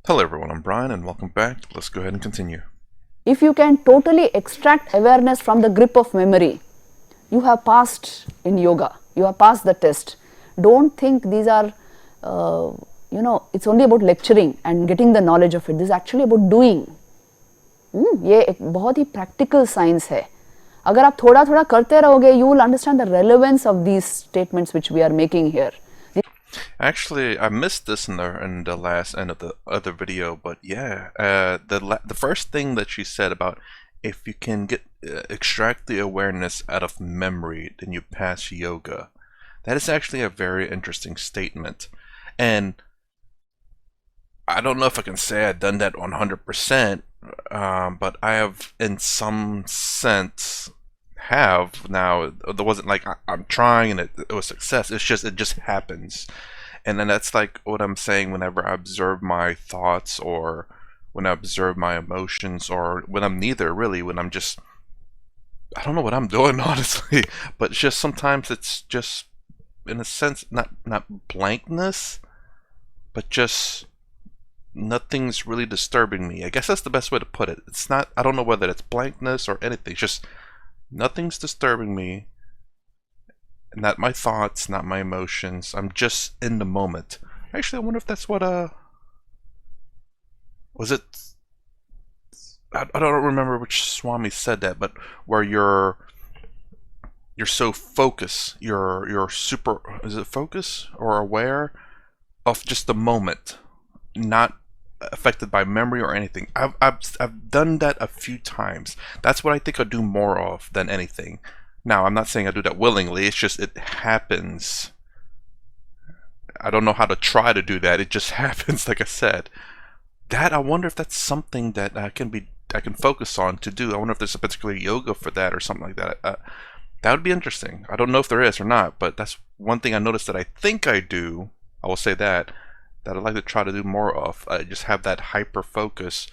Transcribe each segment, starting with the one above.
Hello everyone, I'm Brian and welcome back. Let's go ahead and continue. If you can totally extract awareness from the grip of memory, you have passed in yoga. You have passed the test. Don't think these are, it's only about lecturing and getting the knowledge of it. This is actually about doing. ये एक बहुत ही practical science है. अगर आप थोड़ा थोड़ा करते रहोगे, you will understand the relevance of these statements which we are making here. Actually, I missed this in the last end of the other video, but yeah, the first thing that she said about if you can extract the awareness out of memory, then you pass yoga. That is actually a very interesting statement, and I don't know if I can say I've done that 100%, but I have, in some sense, have now. There wasn't like I'm trying and it was success. It just happens, and then that's like what I'm saying whenever I observe my thoughts or when I observe my emotions or when I'm neither really, when I'm just, I don't know what I'm doing honestly, but it's just sometimes it's just in a sense not blankness, but just nothing's really disturbing me. I guess that's the best way to put it. It's not, I don't know whether it's blankness or anything. It's just nothing's disturbing me. Not my thoughts, not my emotions. I'm just in the moment. Actually, I wonder if that's what was it? I don't remember which Swami said that, but where you're so focused, you're super, is it focus or aware of just the moment, not affected by memory or anything. I've done that a few times. That's what I think I do more of than anything. Now, I'm not saying I do that willingly. It's just it happens. I don't know how to try to do that. It just happens, like I said. That, I wonder if that's something that I can focus on to do. I wonder if there's a particular yoga for that or something like that. That would be interesting. I don't know if there is or not, but that's one thing I noticed that I think I do. I will say that I'd like to try to do more of. Just have that hyper focus,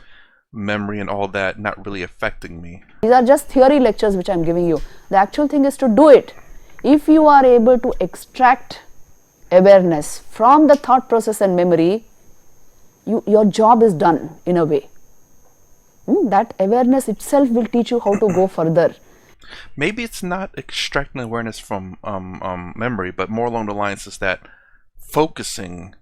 memory and all that not really affecting me. These are just theory lectures which I'm giving you. The actual thing is to do it. If you are able to extract awareness from the thought process and memory, your job is done in a way. That awareness itself will teach you how to go further. Maybe it's not extracting awareness from memory, but more along the lines is that focusing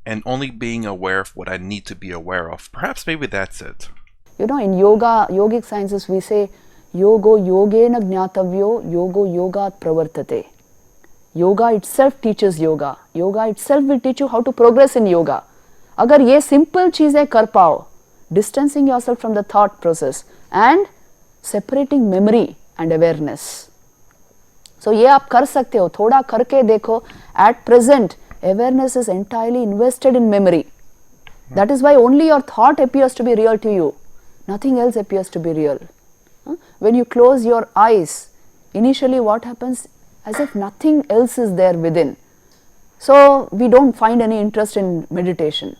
and only being aware of what I need to be aware of. Perhaps maybe that's it. You know, in yoga, yogic sciences, we say, yogo yogena jnatavyo, yogo yogat pravartate. Yoga itself teaches yoga. Yoga itself will teach you how to progress in yoga. अगर ये simple चीजें कर पाओ, distancing yourself from the thought process and separating memory and awareness. So ये आप कर सकते हो, थोड़ा करके देखो. At present, awareness is entirely invested in memory. That is why only your thought appears to be real to you. Nothing else appears to be real. When you close your eyes, initially what happens? As if nothing else is there within. So we don't find any interest in meditation.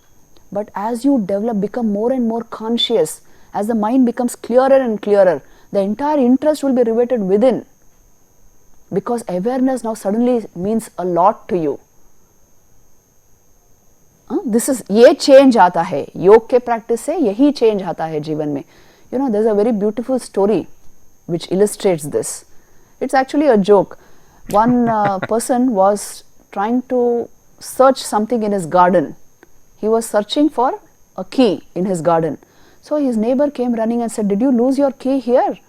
But as you become more and more conscious, as the mind becomes clearer and clearer, the entire interest will be riveted within. Because awareness now suddenly means a lot to you. This is, ये change आता है योग के practice से, यही change आता है जीवन में. You know, there's a very beautiful story which illustrates this. It's actually a joke. One person was trying to search something in his garden. He was searching for a key in his garden. So his neighbor came running and said, "Did you lose your key here?"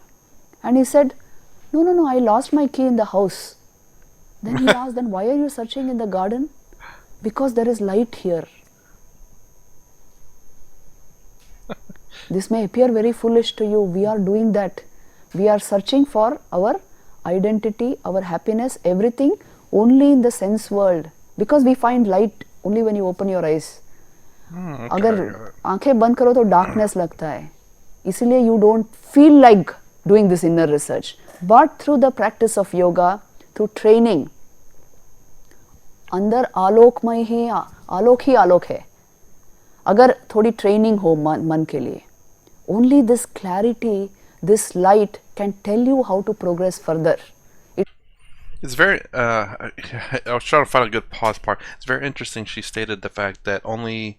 And he said, No, I lost my key in the house." Then he asked, "Then why are you searching in the garden?" "Because there is light here." This may appear very foolish to you. We are doing that. We are searching for our identity, our happiness, everything only in the sense world. Because we find light only when you open your eyes. अगर आंखें बंद करो तो darkness लगता है. इसीलिए you don't feel like doing this inner research. But through the practice of yoga, through training, अंदर आलोकमय ही आलोक है. अगर थोड़ी ट्रेनिंग हो मन के लिए, only this clarity, this light can tell you how to progress further. It's very, I was trying to find a good pause part. It's very interesting she stated the fact that only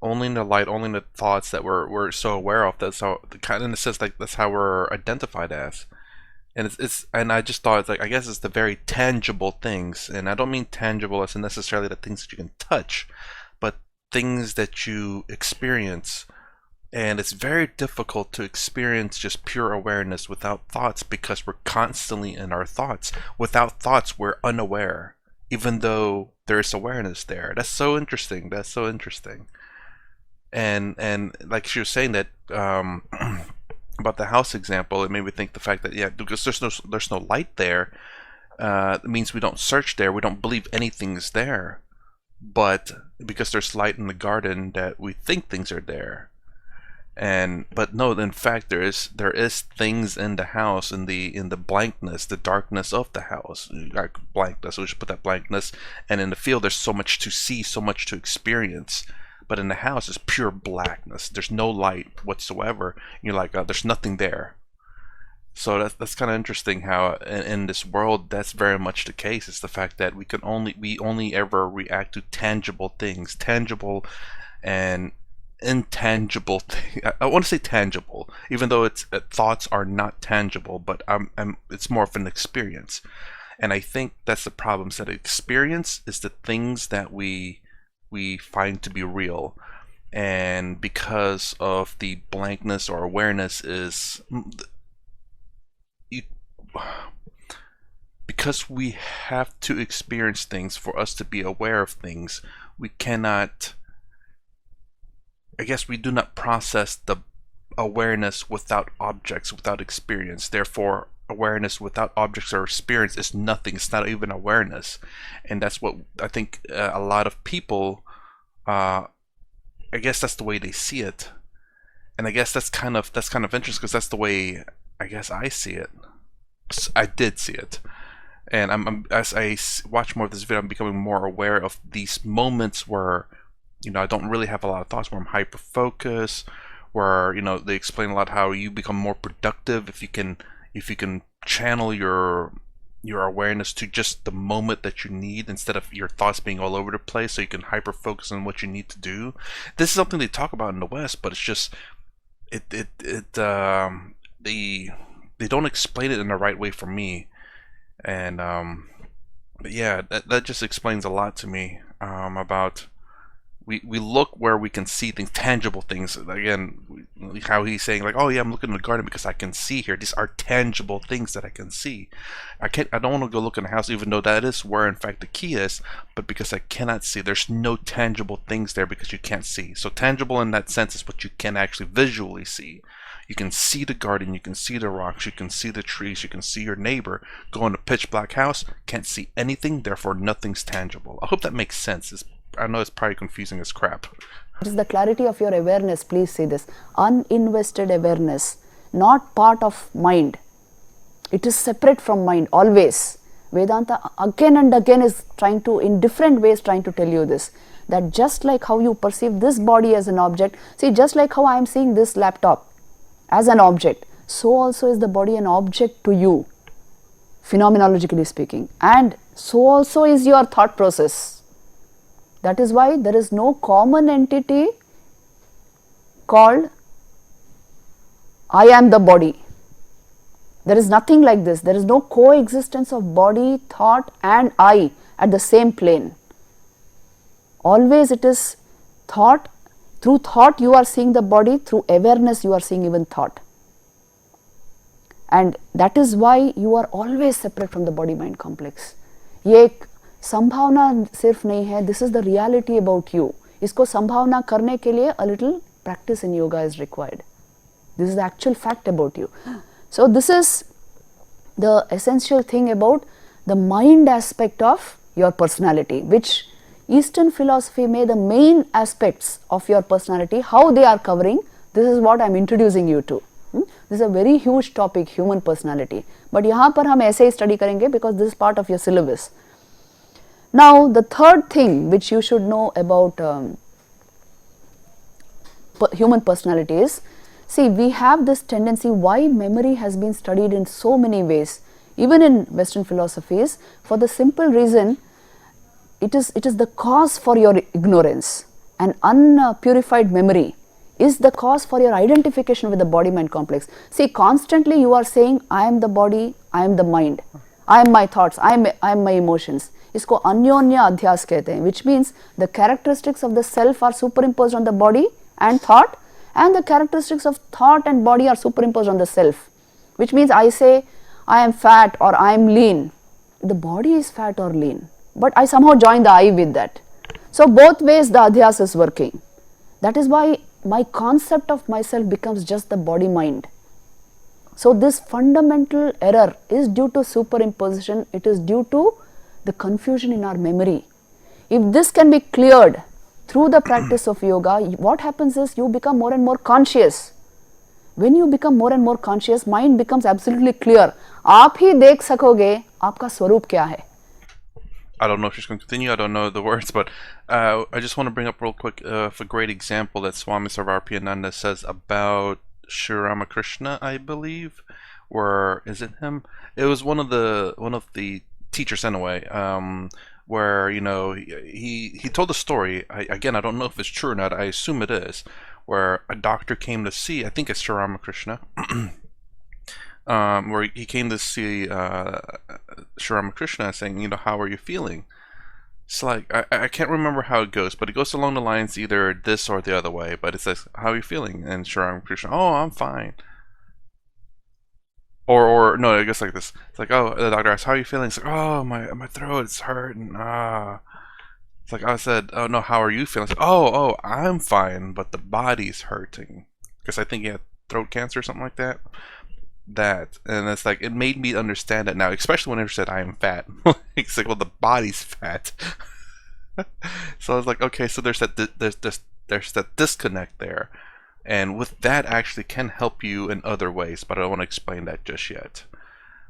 only in the light, only in the thoughts that we're so aware of. That's how, kind of in a sense, like that's how we're identified as. And it's and I just thought, it's like, I guess it's the very tangible things, and I don't mean tangible as in necessarily the things that you can touch, but things that you experience. And it's very difficult to experience just pure awareness without thoughts, because we're constantly in our thoughts. Without thoughts, we're unaware, even though there's awareness there. That's so interesting. That's so interesting. And like she was saying that about the house example, it made me think the fact that, yeah, because there's no light there, it means we don't search there. We don't believe anything's there. But because there's light in the garden, that we think things are there. But no, in fact, there is things in the house, in the blankness, the darkness of the house, like blankness. So we should put that blankness. And in the field, there's so much to see, so much to experience. But in the house, it's pure blackness. There's no light whatsoever. You're like, there's nothing there. So that's kind of interesting how in this world that's very much the case. It's the fact that we only ever react to tangible things, tangible and intangible thing. I want to say tangible, even though it's thoughts are not tangible, but it's more of an experience. And I think that's the problem. So the experience is the things that we find to be real, and because of the blankness or awareness is because we have to experience things for us to be aware of things. We cannot, I guess we do not process the awareness without objects, without experience. Therefore, awareness without objects or experience is nothing. It's not even awareness. And that's what I think a lot of people, I guess that's the way they see it. And I guess that's kind of interesting, because that's the way I guess I see it. I did see it. And as I watch more of this video, I'm becoming more aware of these moments where, I don't really have a lot of thoughts, where I'm hyper focused, where, they explain a lot how you become more productive if you can channel your awareness to just the moment that you need, instead of your thoughts being all over the place, so you can hyper focus on what you need to do. This is something they talk about in the West, but it's just they don't explain it in the right way for me. And but yeah, that just explains a lot to me about we look where we can see things, tangible things. Again, how he's saying, like, oh yeah, I'm looking in the garden because I can see here. These are tangible things that I can see. I don't want to go look in the house, even though that is where in fact the key is, but because I cannot see, there's no tangible things there because you can't see. So tangible in that sense is what you can actually visually see. You can see the garden, you can see the rocks, you can see the trees, you can see your neighbor. Go in a pitch black house, can't see anything, therefore nothing's tangible. I hope that makes sense. I know it's probably confusing as crap. It is the clarity of your awareness. Please see this. Uninvested awareness, not part of mind. It is separate from mind always. Vedanta again and again is trying to, in different ways, trying to tell you this. That just like how you perceive this body as an object, see, just like how I am seeing this laptop as an object, so also is the body an object to you, phenomenologically speaking. And so also is your thought process. That is why there is no common entity called I am the body. There is nothing like this. There is no coexistence of body, thought and I at the same plane. Always it is thought. Through thought you are seeing the body, through awareness you are seeing even thought. And that is why you are always separate from the body-mind complex. ये एक संभावना सिर्फ नहीं है, this is the reality about you. इसको संभावना करने के लिए a little practice in yoga is required. This is the actual fact about you. So this is the essential thing about the mind aspect of your personality, which Eastern philosophy made the main aspects of your personality, how they are covering. This is what I am introducing you to. This is a very huge topic, human personality. But यहाँ पर हम ऐसे ही study करेंगे because this is part of your syllabus. Now the third thing which you should know about human personality is, see, we have this tendency, why memory has been studied in so many ways, even in Western philosophies, for the simple reason it is the cause for your ignorance. an unpurified memory is the cause for your identification with the body-mind complex. See, constantly you are saying, I am the body, I am the mind, I am my thoughts, I am my emotions. इसको अन्योन्य अध्यास कहते हैं, which means the characteristics of the self are superimposed on the body and thought, and the characteristics of thought and body are superimposed on the self. Which means I say, I am fat or I am lean. The body is fat or lean, but I somehow join the I with that. So both ways the adhyas is working. That is why my concept of myself becomes just the body mind. So this fundamental error is due to superimposition, it is due to the confusion in our memory. If this can be cleared through the practice of yoga, what happens is you become more and more conscious. When you become more and more conscious, mind becomes absolutely clear. आप ही देख सकोगे आपका स्वरूप क्या है. I don't know if she's going to continue. I don't know the words, but I just want to bring up real quick a great example that Swami Sarvarpiyananda says about Sri Ramakrishna, I believe, or is it him? It was one of the teachers anyway, where he told a story. I don't know if it's true or not. I assume it is, where a doctor came to see. I think it's Sri Ramakrishna. Where he came to see Sri Ramakrishna saying, how are you feeling? It's like, I can't remember how it goes, but it goes along the lines either this or the other way, but it says, how are you feeling? And Sri Ramakrishna, oh, I'm fine. Or no, I guess like this. It's like, oh, the doctor asks, how are you feeling? It's like, oh, my throat's hurting. It's like, I said, oh, no, how are you feeling? It's like, oh, I'm fine, but the body's hurting. Because I think he had throat cancer or something like that. And it's like, it made me understand it now, especially when I said I am fat. It's like, well, the body's fat. So I was like, okay, so there's that disconnect there, and with that actually can help you in other ways, but I don't want to explain that just yet.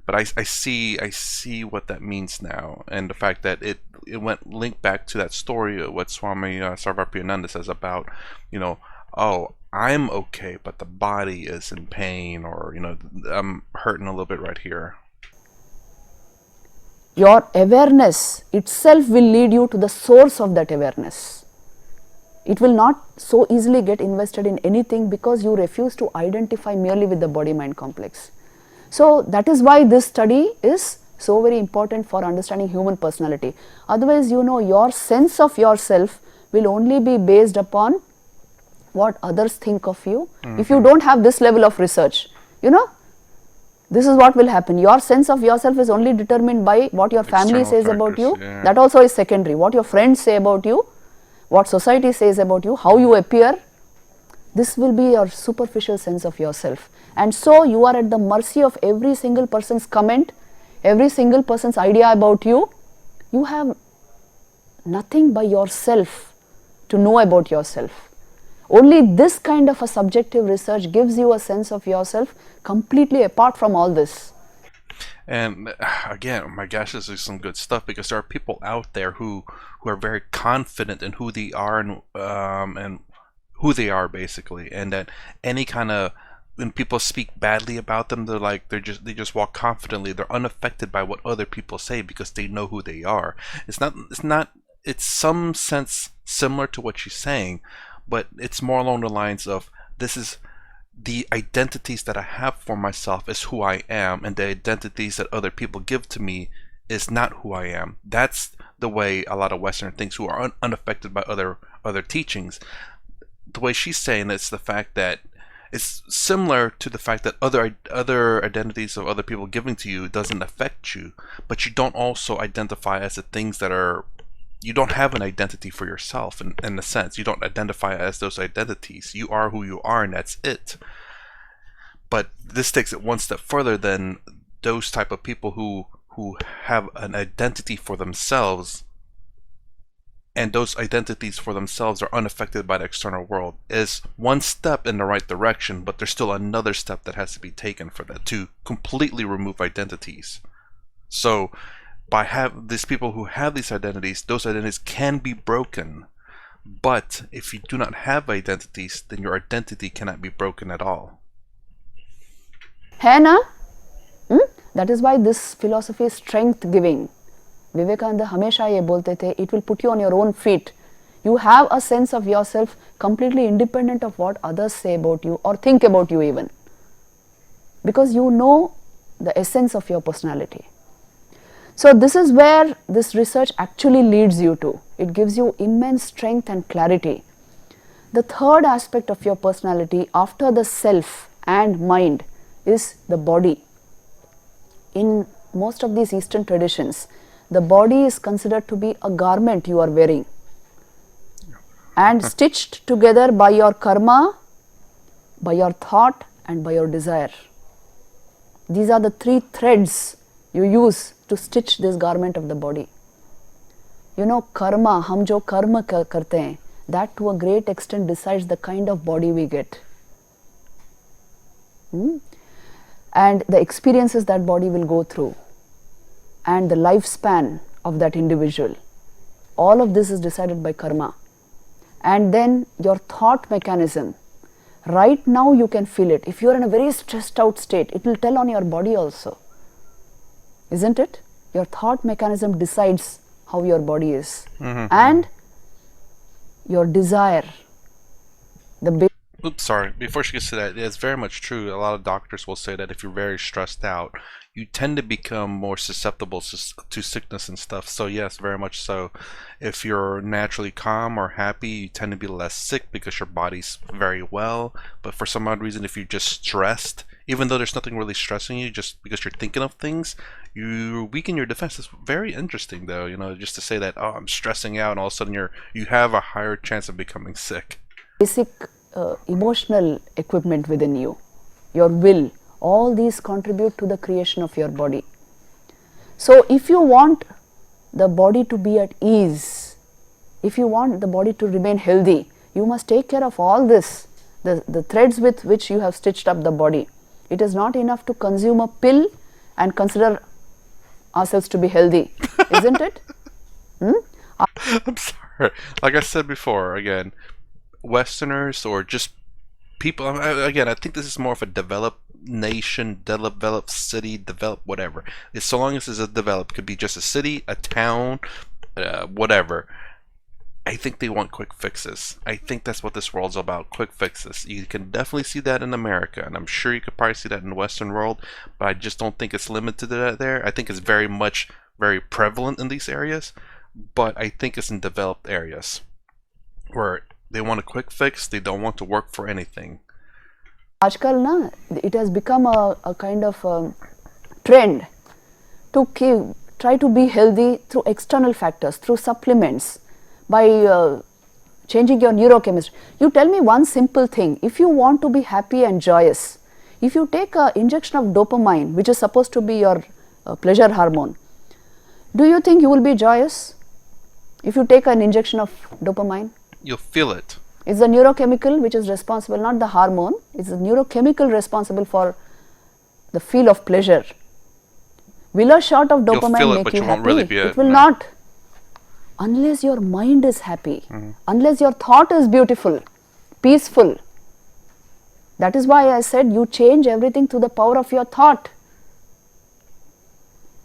But I see what that means now, and the fact that it went linked back to that story of what Swami Sarvarpiyananda says about, oh, I'm okay, but the body is in pain, or I'm hurting a little bit right here. Your awareness itself will lead you to the source of that awareness. It will not so easily get invested in anything because you refuse to identify merely with the body-mind complex. So that is why this study is so very important for understanding human personality. Otherwise, your sense of yourself will only be based upon what others think of you. Mm-hmm. If you don't have this level of research, this is what will happen. Your sense of yourself is only determined by what your family External says factors, about you. yeah. That also is secondary. What your friends say about you, what society says about you, how you appear. This will be your superficial sense of yourself. And so you are at the mercy of every single person's comment, every single person's idea about you. You have nothing by yourself to know about yourself. Only this kind of a subjective research gives you a sense of yourself completely apart from all this. And again, my gosh, this is some good stuff, because there are people out there who are very confident in who they are and who they are basically, and that any kind of, when people speak badly about them, they just walk confidently. They're unaffected by what other people say because they know who they are. It's some sense similar to what she's saying, but it's more along the lines of, this is the identities that I have for myself is who I am, and the identities that other people give to me is not who I am. That's the way a lot of Western thinks, who are unaffected by other teachings. The way she's saying it's the fact that it's similar to the fact that other identities of other people giving to you doesn't affect you, but you don't also identify as the things that are. You don't have an identity for yourself in a sense. You don't identify as those identities. You are who you are, and that's it. But this takes it one step further than those type of people who have an identity for themselves, and those identities for themselves are unaffected by the external world. Is one step in the right direction, but there's still another step that has to be taken for that, to completely remove identities. So by these people who have these identities, those identities can be broken. But if you do not have identities, then your identity cannot be broken at all. है ना? That is why this philosophy is strength giving. Vivekananda हमेशा ये बोलते थे, it will put you on your own feet. You have a sense of yourself completely independent of what others say about you or think about you even. Because you know the essence of your personality. So this is where this research actually leads you to. It gives you immense strength and clarity. The third aspect of your personality after the self and mind is the body. In most of these Eastern traditions, the body is considered to be a garment you are wearing and stitched together by your karma, by your thought and by your desire. These are the three threads you use to stitch this garment of the body. You know, karma, hum jo karma karte hain, that to a great extent decides the kind of body we get. And the experiences that body will go through and the lifespan of that individual. All of this is decided by karma. And then your thought mechanism. Right now you can feel it. If you are in a very stressed out state, it will tell on your body also. Isn't it? Your thought mechanism decides how your body is. And your desire. Oops, sorry. Before she gets to that, it's very much true. A lot of doctors will say that if you're very stressed out, you tend to become more susceptible to sickness and stuff. So yes, very much so. If you're naturally calm or happy, you tend to be less sick because your body's very well. But for some odd reason, if you're just stressed, even though there's nothing really stressing you, just because you're thinking of things, you weaken your defense. It's very interesting, though. You know, just to say that, oh, I'm stressing out, and all of a sudden you have a higher chance of becoming sick. Basic emotional equipment within you, your will, all these contribute to the creation of your body. So if you want the body to be at ease, if you want the body to remain healthy, you must take care of all this, the threads with which you have stitched up the body. It is not enough to consume a pill and consider ourselves to be healthy, isn't it? I'm sorry. Like I said before, again, Westerners or just people, again, I think this is more of a developed nation, developed city, developed whatever. It's so long as it's a developed, could be just a city, a town, whatever. I think they want quick fixes. I think that's what this world's about, quick fixes. You can definitely see that in America, and I'm sure you could probably see that in the Western world, but I just don't think it's limited to that there. I think it's very prevalent in these areas, but I think it's in developed areas where they want a quick fix, they don't want to work for anything. Aajkal na, it has become a kind of trend to try to be healthy through external factors, through supplements, by changing your neurochemistry. You tell me one simple thing. If you want to be happy and joyous, if you take an injection of dopamine, which is supposed to be your pleasure hormone, do you think you will be joyous if you take an injection of dopamine? You'll feel it. It's the neurochemical which is responsible, not the hormone. It's the neurochemical responsible for the feel of pleasure. Will a shot of dopamine make you happy? It will not. Unless your mind is happy, unless your thought is beautiful, peaceful. That is why I said you change everything through the power of your thought.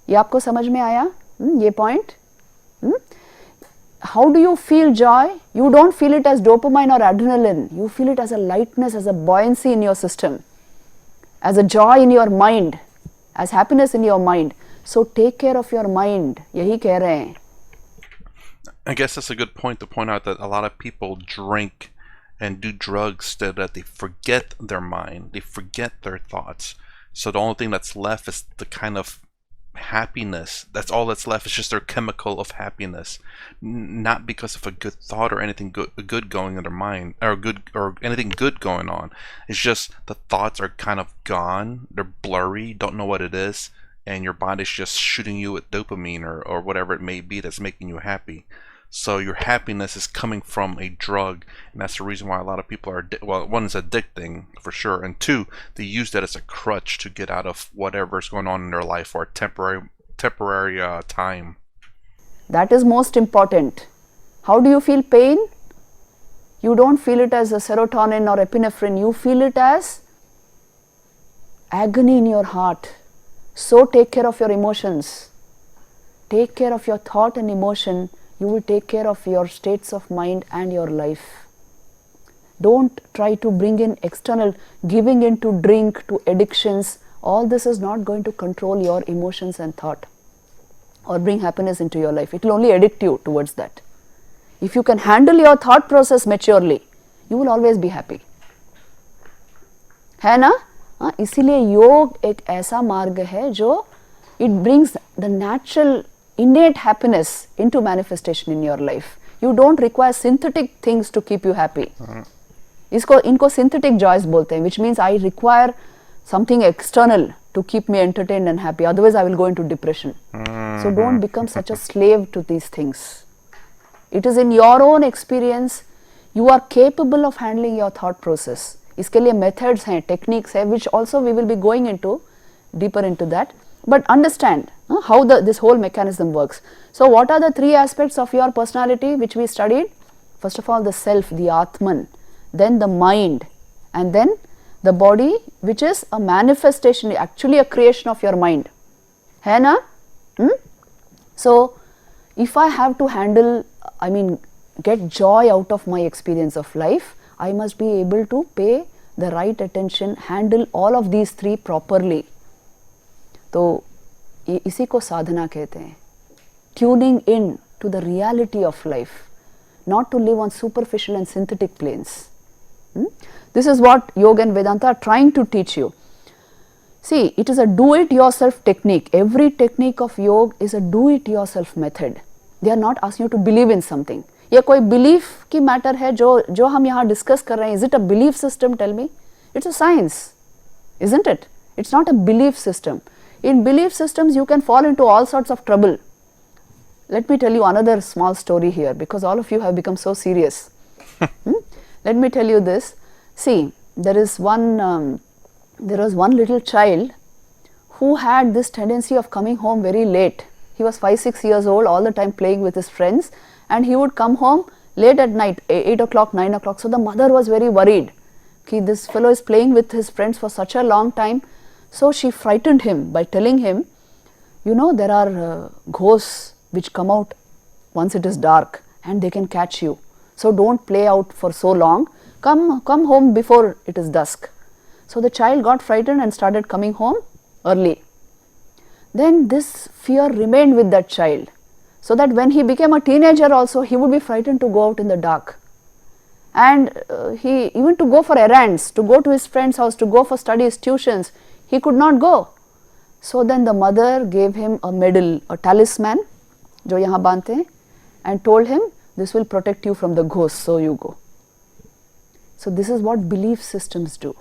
ये आपको समझ में आया? ये point? How do you feel joy? You don't feel it as dopamine or adrenaline. You feel it as a lightness, as a buoyancy in your system, as a joy in your mind, as happiness in your mind. So take care of your mind. यही कह रहे हैं. I guess that's a good point to point out that a lot of people drink and do drugs so that they forget their mind, they forget their thoughts. So the only thing that's left is the kind of happiness. That's all that's left. It's just their chemical of happiness, not because of a good thought or anything good going in their mind, or anything good going on. It's just the thoughts are kind of gone. They're blurry. Don't know what it is, and your body's just shooting you with dopamine or whatever it may be that's making you happy. So your happiness is coming from a drug, and that's the reason why a lot of people are, well, one is addicting for sure, and two, they use that as a crutch to get out of whatever's going on in their life for a temporary time. That is most important. How do you feel pain? You don't feel it as a serotonin or epinephrine. You feel it as agony in your heart. So take care of your emotions. Take care of your thought and emotion. you will take care of your states of mind and your life. Don't try to bring in external, giving in to drink, to addictions. All this is not going to control your emotions and thought or bring happiness into your life. It will only addict you towards that. If you can handle your thought process maturely, you will always be happy. है ना? इसीलिए योग एक ऐसा मार्ग है जो it brings the natural innate happiness into manifestation in your life. You don't require synthetic things to keep you happy. इनको synthetic joys बोलते हैं, which means I require something external to keep me entertained and happy. Otherwise, I will go into depression. So don't become such a slave to these things. It is in your own experience. You are capable of handling your thought process. इसके लिए methods हैं, techniques हैं, which also we will be going into deeper into that. But understand how this whole mechanism works. So what are the three aspects of your personality which we studied? First of all, the self, the Atman, then the mind, and then the body, which is a manifestation, actually a creation of your mind. है ना? So if I have to handle, get joy out of my experience of life, I must be able to pay the right attention, handle all of these three properly. तो इसी को साधना कहते हैं. Tuning in to the reality of life, not to live on superficial and synthetic planes. This is what Yoga and Vedanta are trying to teach you. See, it is a do-it-yourself technique. Every technique of yoga is a do-it-yourself method. They are not asking you to believe in something. ये कोई belief की matter है जो हम यहाँ discuss कर रहे हैं. Is it a belief system? Tell me. It's a science, isn't it? It's not a belief system. In belief systems, you can fall into all sorts of trouble. Let me tell you another small story here, because all of you have become so serious. Let me tell you this. See, there was one little child who had this tendency of coming home very late. He was 5-6 years old, all the time playing with his friends, and he would come home late at night, 8 o'clock, 9 o'clock. So the mother was very worried. Okay, this fellow is playing with his friends for such a long time. So she frightened him by telling him, you know, there are ghosts which come out once it is dark and they can catch you. So don't play out for so long. Come home before it is dusk. So the child got frightened and started coming home early. Then this fear remained with that child, so that when he became a teenager also, he would be frightened to go out in the dark. And he even to go for errands, to go to his friend's house, to go for studies, tuitions, he could not go. So then the mother gave him a medal, a talisman, जो यहाँ बांधते हैं, and told him, this will protect you from the ghosts, so you go. So this is what belief systems do.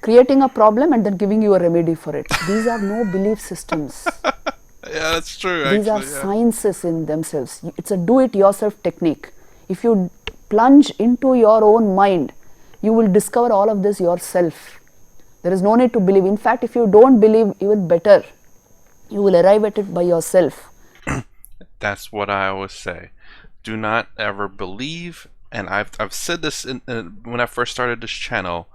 Creating a problem and then giving you a remedy for it. These are no belief systems. Yeah, that's true. These are sciences in themselves. It's a do-it-yourself technique. If you plunge into your own mind, you will discover all of this yourself. There is no need to believe. In fact, if you don't believe, even better, you will arrive at it by yourself. That's what I always say. Do not ever believe. And I've said this when I first started this channel,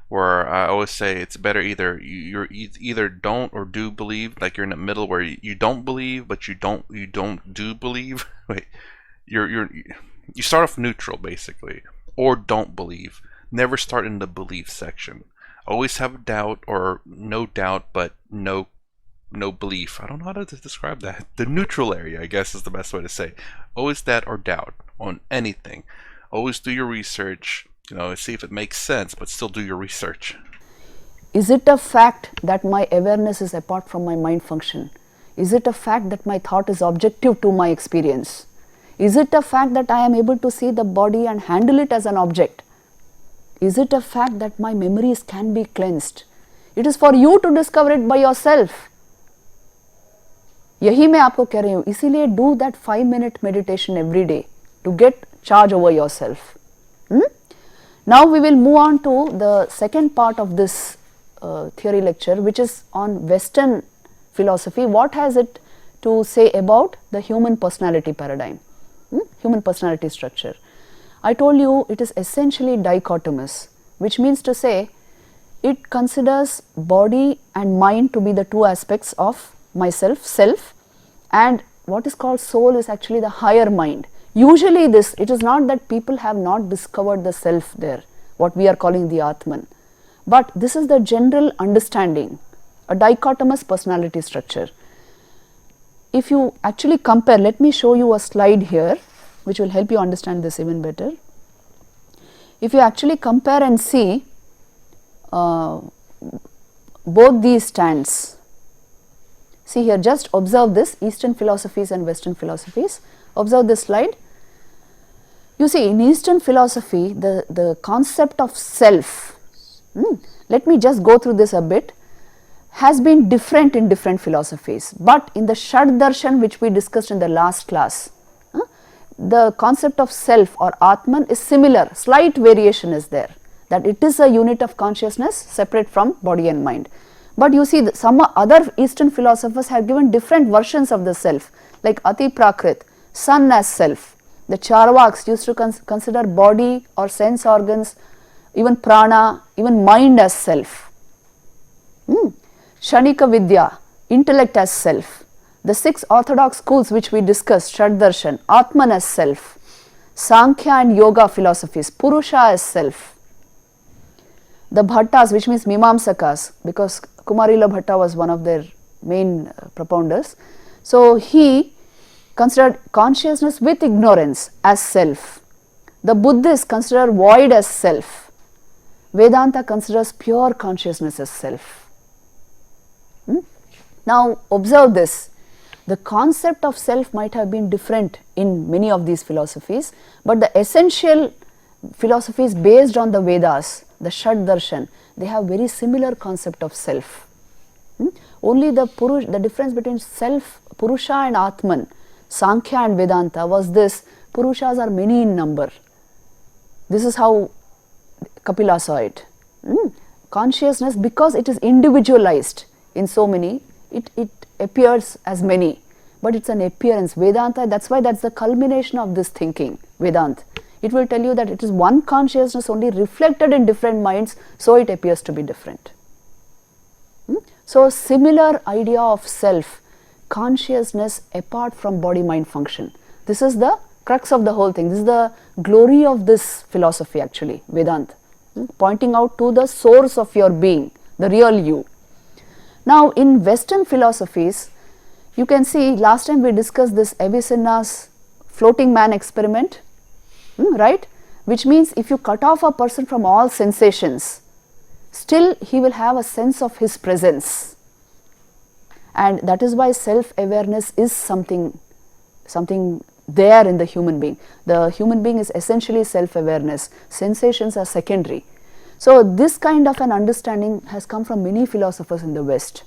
where I always say it's better you're either don't or do believe, like you're in the middle where you don't believe but you don't do believe. Wait, you start off neutral basically, or don't believe. Never start in the belief section. Always have a doubt or no doubt but no belief. I don't know how to describe that. The neutral area, I guess, is the best way to say. Always that or doubt on anything. Always do your research. See if it makes sense, but still do your research. Is it a fact that my awareness is apart from my mind function? Is it a fact that my thought is objective to my experience? Is it a fact that I am able to see the body and handle it as an object? Is it a fact that my memories can be cleansed? It is for you to discover it by yourself. यही मैं आपको कह रही हूँ. इसीलिए do that 5-minute meditation every day to get charge over yourself. Now we will move on to the second part of this theory lecture, which is on Western philosophy. What has it to say about the human personality paradigm, human personality structure? I told you it is essentially dichotomous, which means to say it considers body and mind to be the two aspects of myself, self, and what is called soul is actually the higher mind. Usually it is not that people have not discovered the self there, what we are calling the Atman, but this is the general understanding, a dichotomous personality structure. If you actually compare, let me show you a slide here which will help you understand this even better. If you actually compare and see both these stands, see here, just observe this, Eastern philosophies and Western philosophies. Observe this slide. You see, in Eastern philosophy, the concept of self, let me just go through this a bit, has been different in different philosophies, but in the Shad Darshan which we discussed in the last class, the concept of self or Atman is similar, slight variation is there, that it is a unit of consciousness separate from body and mind. But you see, some other Eastern philosophers have given different versions of the self, like Ati Prakrit, sun as self. The Charvaks used to consider body or sense organs, even prana, even mind as self. Shanika Vidya, intellect as self. The 6 orthodox schools which we discussed, Shad Darshan, Atman as self. Sankhya and Yoga philosophies, Purusha as self. The Bhattas, which means Mimamsakas, because Kumarila Bhatta was one of their main propounders. So he considered consciousness with ignorance as self. The Buddhists consider void as self. Vedanta considers pure consciousness as self. Now observe this. The concept of self might have been different in many of these philosophies, but the essential philosophies based on the Vedas, the Shad Darshan, they have very similar concept of self. Only the difference between self, Purusha and Atman, Sankhya and Vedanta was this: Purushas are many in number. This is how Kapila saw it. Consciousness, because it is individualized in so many, it appears as many, but it's an appearance. Vedanta, that's why that's the culmination of this thinking, Vedanta. It will tell you that it is one consciousness only reflected in different minds, so it appears to be different. So, similar idea of self, consciousness apart from body-mind function. This is the crux of the whole thing. This is the glory of this philosophy actually, Vedanta, pointing out to the source of your being, the real you. Now, in Western philosophies, you can see last time we discussed this Avicenna's floating man experiment, right? Which means if you cut off a person from all sensations, still he will have a sense of his presence. And that is why self-awareness is something there in the human being. The human being is essentially self-awareness. Sensations are secondary. So, this kind of an understanding has come from many philosophers in the West.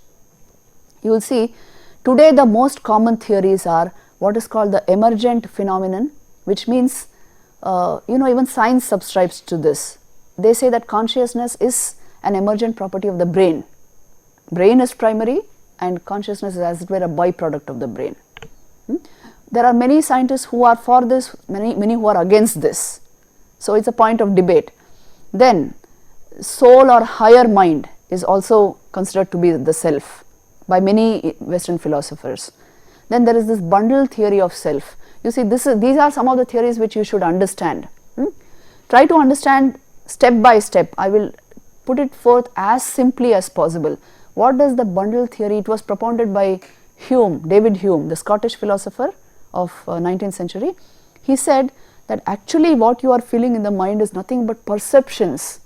You will see today the most common theories are what is called the emergent phenomenon, which means even science subscribes to this. They say that consciousness is an emergent property of the brain. Brain is primary and consciousness is as it were a byproduct of the brain. There are many scientists who are for this, many who are against this. So, it is a point of debate. Then soul or higher mind is also considered to be the self by many Western philosophers. Then there is this bundle theory of self. You see, these are some of the theories which you should understand. Try to understand step by step. I will put it forth as simply as possible. What does the bundle theory? It was propounded by Hume, David Hume, the Scottish philosopher of 19th century. He said that actually what you are feeling in the mind is nothing but perceptions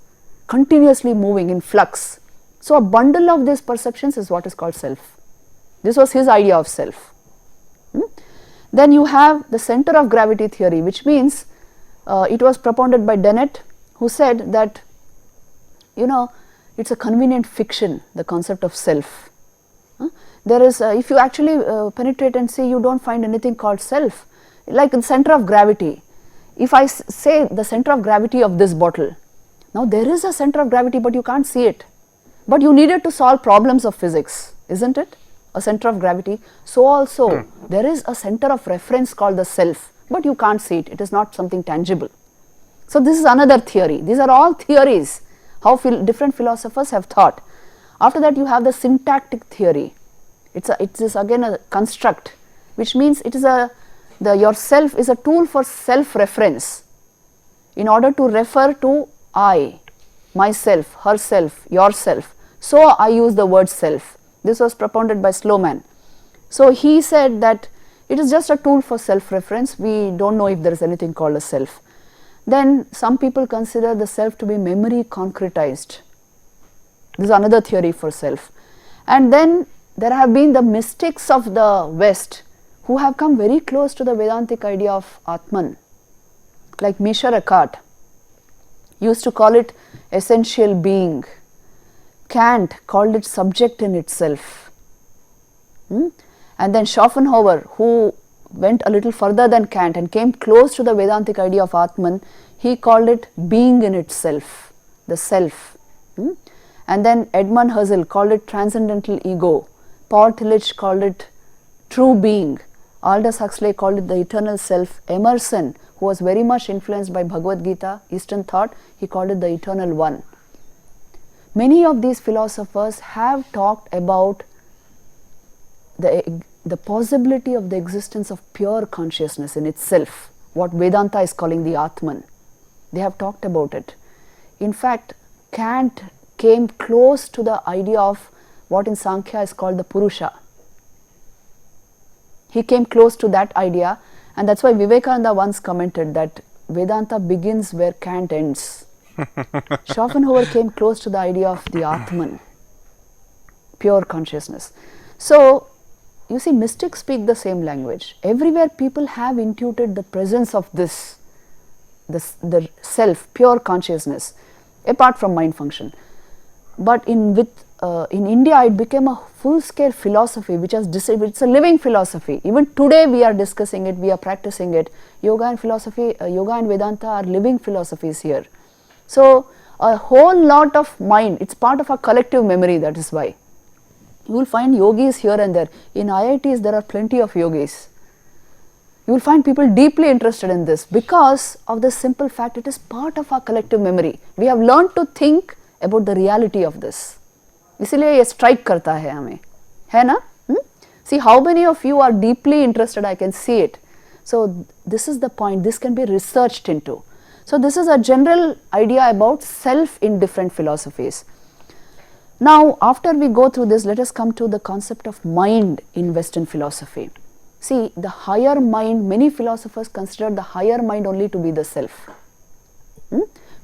continuously moving in flux. So, a bundle of these perceptions is what is called self. This was his idea of self. Then you have the center of gravity theory, which means it was propounded by Dennett, who said that it's a convenient fiction, the concept of self. There is, if you actually penetrate and see, you don't find anything called self. Like the center of gravity, if I say the center of gravity of this bottle, now there is a center of gravity but you can't see it, but you needed to solve problems of physics, isn't it? A center of gravity. So also there is a center of reference called the self, but you can't see it, it is not something tangible. So this is another theory. These are all theories, how different philosophers have thought. After that you have the syntactic theory. It is again a construct. which means it is your self is a tool for self-reference in order to refer to I, myself, herself, yourself. So I use the word self. This was propounded by Sloman. So he said that it is just a tool for self-reference. We don't know if there is anything called a self. Then some people consider the self to be memory concretized. This is another theory for self. And then there have been the mystics of the West who have come very close to the Vedantic idea of Atman, like Misha Eckhart used to call it essential being. Kant called it subject in itself. And then Schopenhauer, who went a little further than Kant and came close to the Vedantic idea of Atman, he called it being in itself, the self. And then Edmund Husserl called it transcendental ego. Paul Tillich called it true being. Aldous Huxley called it the eternal self. Emerson, who was very much influenced by Bhagavad Gita, Eastern thought, he called it the eternal one. Many of these philosophers have talked about the possibility of the existence of pure consciousness in itself, what Vedanta is calling the Atman. They have talked about it. In fact, Kant came close to the idea of what in Sankhya is called the Purusha. He came close to that idea, and that's why Vivekananda once commented that Vedanta begins where Kant ends. Schopenhauer came close to the idea of the Atman, pure consciousness. So, you see, mystics speak the same language. Everywhere people have intuited the presence of the self, pure consciousness, apart from mind function. But in India, it became a full-scale philosophy, which has it's a living philosophy. Even today, we are discussing it, we are practicing it. Yoga and philosophy, yoga and Vedanta are living philosophies here. So, a whole lot of mind, it's part of our collective memory, that is why. You will find yogis here and there. In IITs, there are plenty of yogis. You will find people deeply interested in this because of the simple fact it is part of our collective memory. We have learned to think about the reality of this. इसलिए ये strike करता है हमें, है ना? See how many of you are deeply interested, I can see it. So this is the point, this can be researched into. So this is a general idea about self in different philosophies. Now after we go through this, let us come to the concept of mind in Western philosophy. See, the higher mind, many philosophers consider the higher mind only to be the self.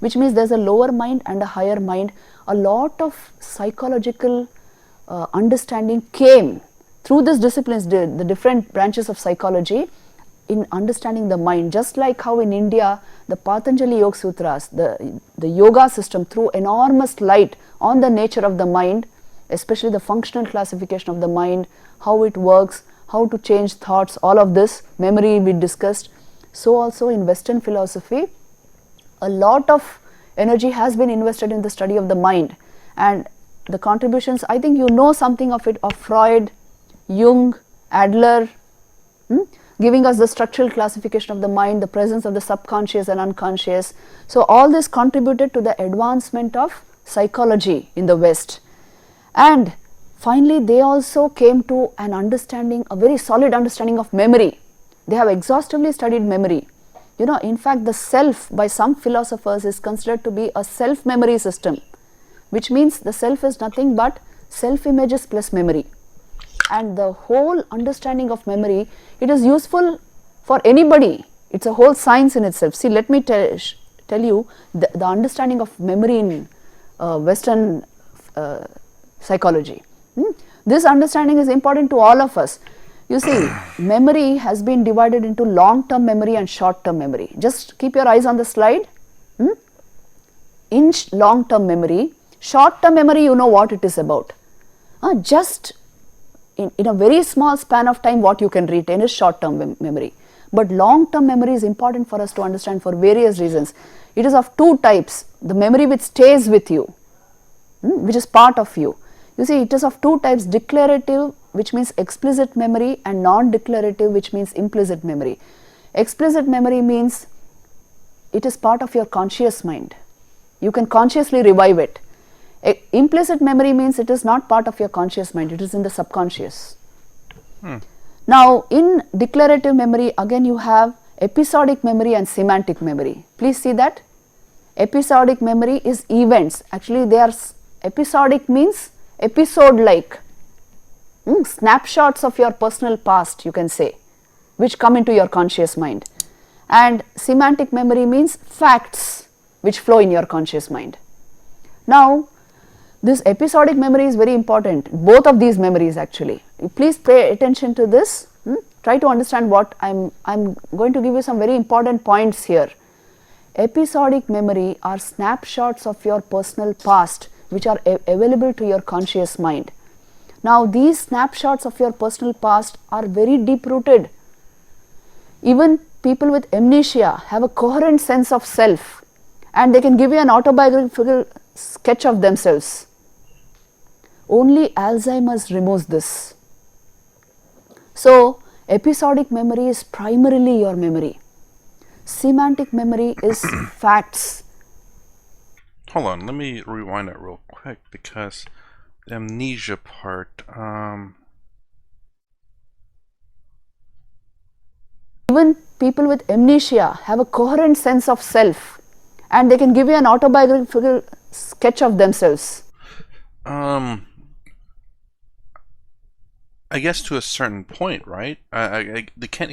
Which means there is a lower mind and a higher mind. A lot of psychological understanding came through these disciplines, the different branches of psychology, in understanding the mind. Just like how in India, the Patanjali Yoga Sutras, the yoga system threw enormous light on the nature of the mind, especially the functional classification of the mind, how it works, how to change thoughts, all of this, memory we discussed. So also in Western philosophy, a lot of energy has been invested in the study of the mind, and the contributions, I think you know something of it, of Freud, Jung, Adler, giving us the structural classification of the mind, the presence of the subconscious and unconscious. So all this contributed to the advancement of psychology in the West. And finally, they also came to an understanding, a very solid understanding of memory. They have exhaustively studied memory. You know, in fact, the self by some philosophers is considered to be a self-memory system, which means the self is nothing but self-images plus memory. And the whole understanding of memory, it is useful for anybody. It's a whole science in itself. See, let me tell you the understanding of memory in Western psychology. This understanding is important to all of us. You see, memory has been divided into long-term memory and short-term memory. Just keep your eyes on the slide. In long-term memory, short-term memory, you know what it is about. Just in a very small span of time, what you can retain is short-term memory. But long-term memory is important for us to understand for various reasons. It is of two types. The memory which stays with you, which is part of you. You see, it is of two types: declarative, which means explicit memory, and non-declarative, which means implicit memory. Explicit memory means it is part of your conscious mind. You can consciously revive it. Implicit memory means it is not part of your conscious mind, it is in the subconscious. Now in declarative memory again you have episodic memory and semantic memory. Please see that. Episodic memory is events. Actually they are episodic means episode like snapshots of your personal past, you can say, which come into your conscious mind. And semantic memory means facts which flow in your conscious mind. Now this episodic memory is very important, both of these memories actually. Please pay attention to this. Try to understand what I'm going to give you some very important points here. Episodic memory are snapshots of your personal past which are available to your conscious mind. Now these snapshots of your personal past are very deep rooted. Even people with amnesia have a coherent sense of self and they can give you an autobiographical sketch of themselves. Only Alzheimer's removes this. So episodic memory is primarily your memory. Semantic memory is facts. Hold on, let me rewind that real quick because the amnesia part. Even people with amnesia have a coherent sense of self and they can give you an autobiographical sketch of themselves. I guess to a certain point, right? They can't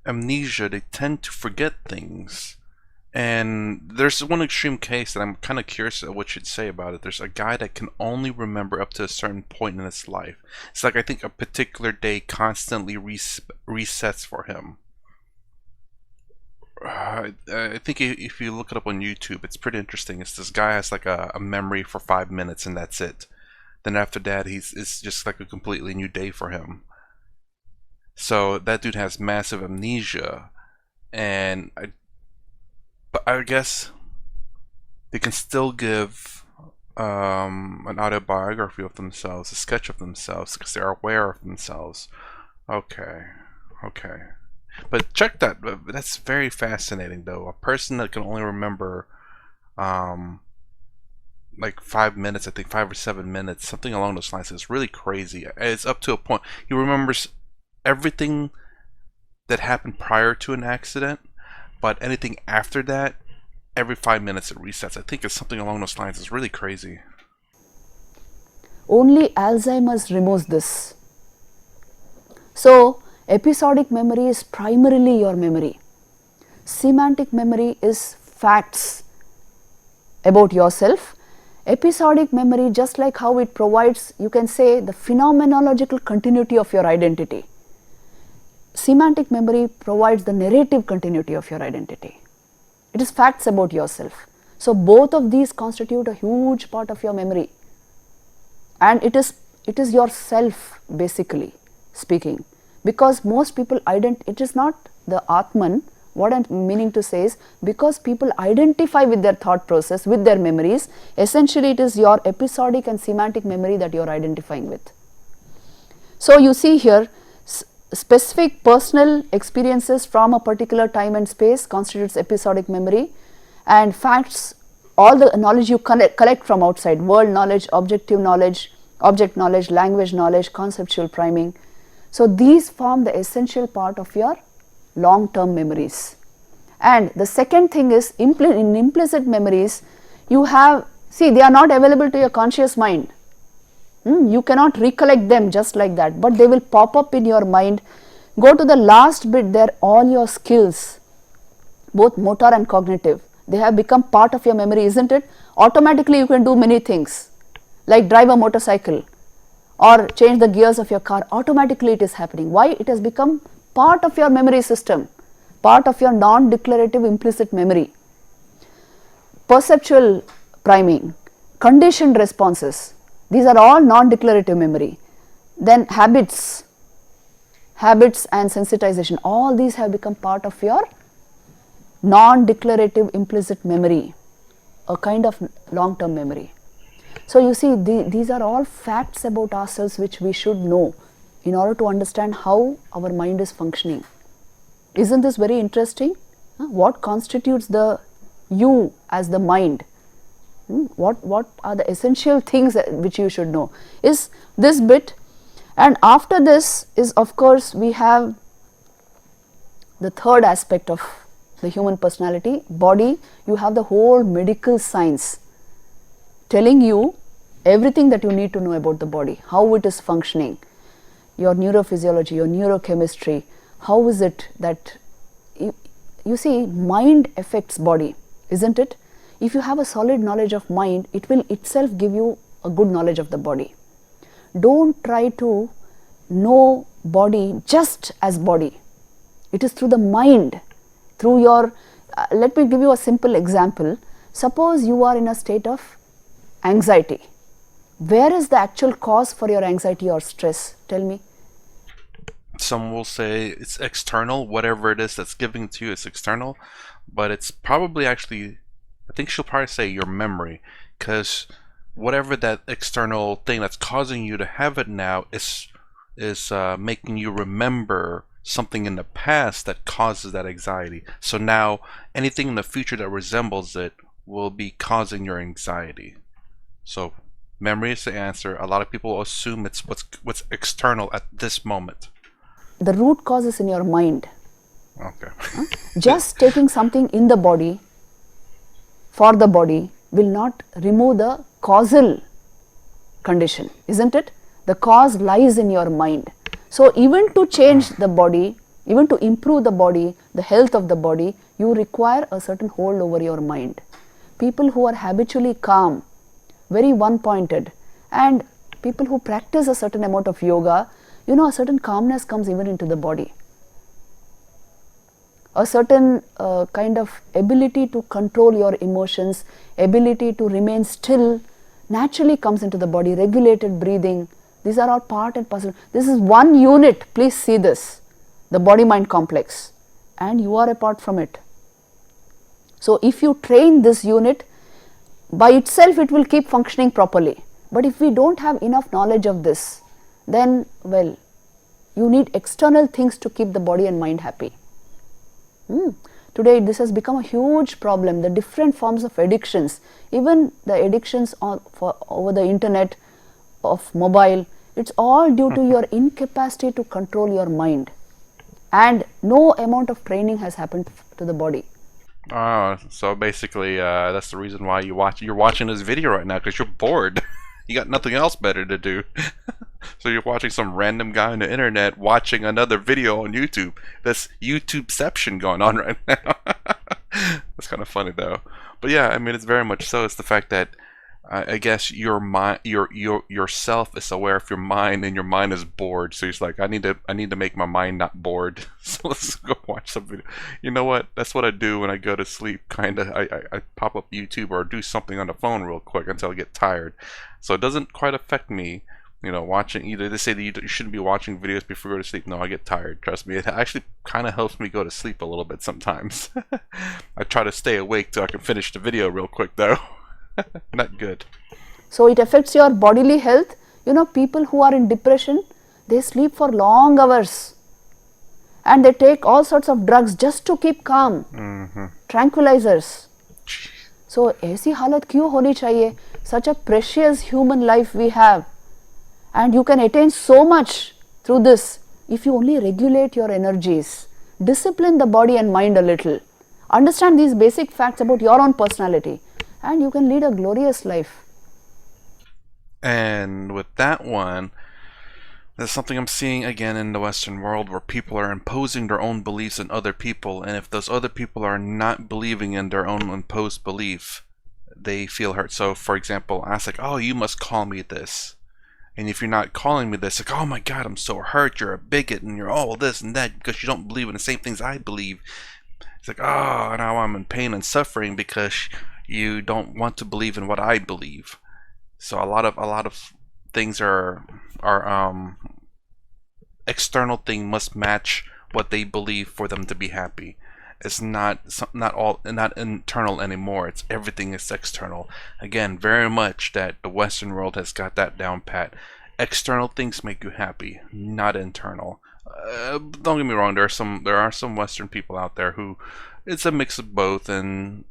amnesia, they tend to forget things. And there's one extreme case that I'm kind of curious at what you'd say about it. There's a guy that can only remember up to a certain point in his life. It's like I think a particular day constantly resets for him. I think if you look it up on YouTube, it's pretty interesting. It's this guy has like a memory for 5 minutes and that's it. Then after that, it's just like a completely new day for him. So that dude has massive amnesia, and but I guess they can still give an autobiography of themselves, a sketch of themselves, because they're aware of themselves. Okay. But check that. That's very fascinating, though. A person that can only remember like 5 minutes, I think 5 or 7 minutes, something along those lines, is really crazy. It's up to a point. He remembers everything that happened prior to an accident, but anything after that, every 5 minutes it resets. I think it's something along those lines. It's really crazy. Only Alzheimer's removes this. So episodic memory is primarily your memory. Semantic memory is facts about yourself. Episodic memory, just like how it provides, you can say, the phenomenological continuity of your identity. Semantic memory provides the narrative continuity of your identity. It is facts about yourself. So both of these constitute a huge part of your memory. And it is yourself, basically speaking. Because most people it is not the Atman. What I'm meaning to say is, because people identify with their thought process, with their memories, essentially it is your episodic and semantic memory that you are identifying with. So you see here, specific personal experiences from a particular time and space constitutes episodic memory, and facts, all the knowledge you collect from outside, world knowledge, objective knowledge, object knowledge, language knowledge, conceptual priming. So these form the essential part of your long-term memories. And the second thing is, in implicit memories, you have, see, they are not available to your conscious mind. You cannot recollect them just like that, but they will pop up in your mind. Go to the last bit there, all your skills, both motor and cognitive, they have become part of your memory, isn't it? Automatically you can do many things, like drive a motorcycle or change the gears of your car. Automatically it is happening. Why? It has become part of your memory system, part of your non-declarative implicit memory. Perceptual priming, conditioned responses, these are all non-declarative memory. Then habits and sensitization, all these have become part of your non-declarative implicit memory, a kind of long-term memory. So you see, these are all facts about ourselves which we should know in order to understand how our mind is functioning. Isn't this very interesting? What constitutes the you as the mind? What are the essential things which you should know? Is this bit, And after this is, of course, we have the third aspect of the human personality, body. You have the whole medical science telling you everything that you need to know about the body, how it is functioning, your neurophysiology, your neurochemistry, how is it that you see, mind affects body, isn't it? If you have a solid knowledge of mind, it will itself give you a good knowledge of the body. Don't try to know body just as body. It is through the mind, through your, let me give you a simple example. Suppose you are in a state of anxiety. Where is the actual cause for your anxiety or stress? Tell me. Some will say it's external, whatever it is that's giving to you is external, but it's probably actually, I think she'll probably say your memory, because whatever that external thing that's causing you to have it now is making you remember something in the past that causes that anxiety. So now anything in the future that resembles it will be causing your anxiety. So memory is the answer. A lot of people assume it's what's external at this moment. The root cause is in your mind. Okay. Just taking something in the body for the body will not remove the causal condition, isn't it? The cause lies in your mind. So even to change the body, even to improve the body, the health of the body, you require a certain hold over your mind. People who are habitually calm, very one-pointed, and people who practice a certain amount of yoga, you know, a certain calmness comes even into the body. A certain kind of ability to control your emotions, ability to remain still naturally comes into the body. Regulated breathing, these are all part and parcel. This is one unit, please see this, the body-mind complex, and you are apart from it. So if you train this unit, by itself it will keep functioning properly. But if we don't have enough knowledge of this, then, well, you need external things to keep the body and mind happy. Today this has become a huge problem. The different forms of addictions, even the addictions over the internet, of mobile, it's all due to your incapacity to control your mind. And no amount of training has happened to the body. So basically, that's the reason why you're watching this video right now, because you're bored. You got nothing else better to do. So you're watching some random guy on the internet watching another video on YouTube. That's YouTubeception going on right now. That's kind of funny though. But yeah, I mean, it's very much so. It's the fact that I guess your mind, yourself is aware of your mind, and your mind is bored. So he's like, I need to make my mind not bored. So let's go watch some video. You know what? That's what I do when I go to sleep. Kinda, I pop up YouTube or do something on the phone real quick until I get tired. So it doesn't quite affect me. You know, watching, either they say that you shouldn't be watching videos before you go to sleep. No, I get tired. Trust me. It actually kind of helps me go to sleep a little bit sometimes. I try to stay awake till I can finish the video real quick though. Not good. So it affects your bodily health. You know, people who are in depression, they sleep for long hours and they take all sorts of drugs just to keep calm. Tranquilizers. So ऐसी हालत क्यों होनी चाहिए? Such a precious human life we have, and you can attain so much through this if you only regulate your energies, discipline the body and mind a little, understand these basic facts about your own personality, and you can lead a glorious life. And with that one, there's something I'm seeing again in the Western world where people are imposing their own beliefs on other people, and if those other people are not believing in their own imposed belief, they feel hurt. So for example, I was like, oh, you must call me this. And if you're not calling me this, like, oh my god, I'm so hurt, you're a bigot, and you're all this and that because you don't believe in the same things I believe. It's like, oh, now I'm in pain and suffering because you don't want to believe in what I believe. So a lot of things are external thing must match what they believe for them to be happy. It's not internal anymore. It's everything is external. Again, very much that the Western world has got that down pat. External things make you happy, not internal. Don't get me wrong. There are some Western people out there who it's a mix of both, and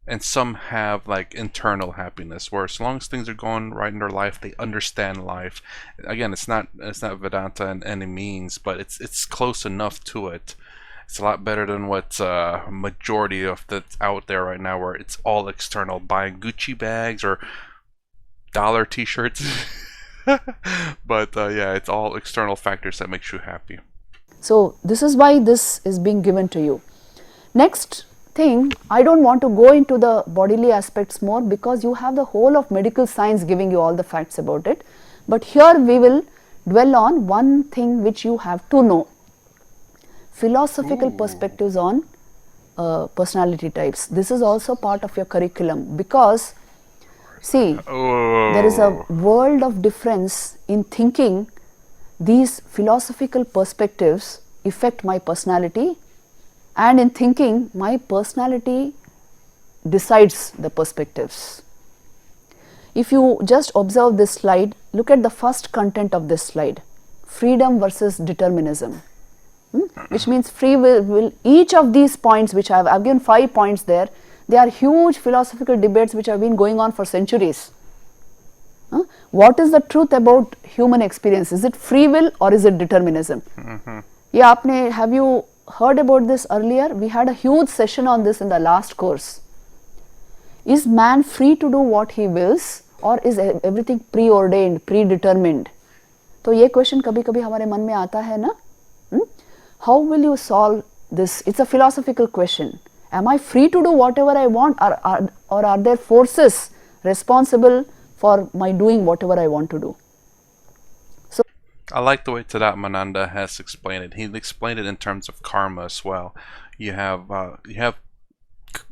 and some have like internal happiness, where as long as things are going right in their life, they understand life. Again, it's not Vedanta in any means, but it's close enough to it. It's a lot better than what majority of that's out there right now, where it's all external, buying Gucci bags or dollar T-shirts. But yeah, it's all external factors that makes you happy. So this is why this is being given to you. Next thing, I don't want to go into the bodily aspects more because you have the whole of medical science giving you all the facts about it. But here we will dwell on one thing which you have to know. Philosophical perspectives on personality types. This is also part of your curriculum because see, there is a world of difference in thinking. These philosophical perspectives affect my personality, and in thinking, my personality decides the perspectives. If you just observe this slide, look at the first content of this slide, freedom versus determinism. Which means free will, each of these points which I've given 5 points there, they are huge philosophical debates which have been going on for centuries. What is the truth about human experience? Is it free will or is it determinism? Yeah, have you heard about this earlier? We had a huge session on this in the last course. Is man free to do what he wills or is everything preordained, predetermined? तो ये question कभी कभी हमारे मन में आता है ना. How will you solve this? It's a philosophical question. Am I free to do whatever I want, or are there forces responsible for my doing whatever I want to do? So I like the way Tadatmananda has explained it. He explained it in terms of karma as well. You have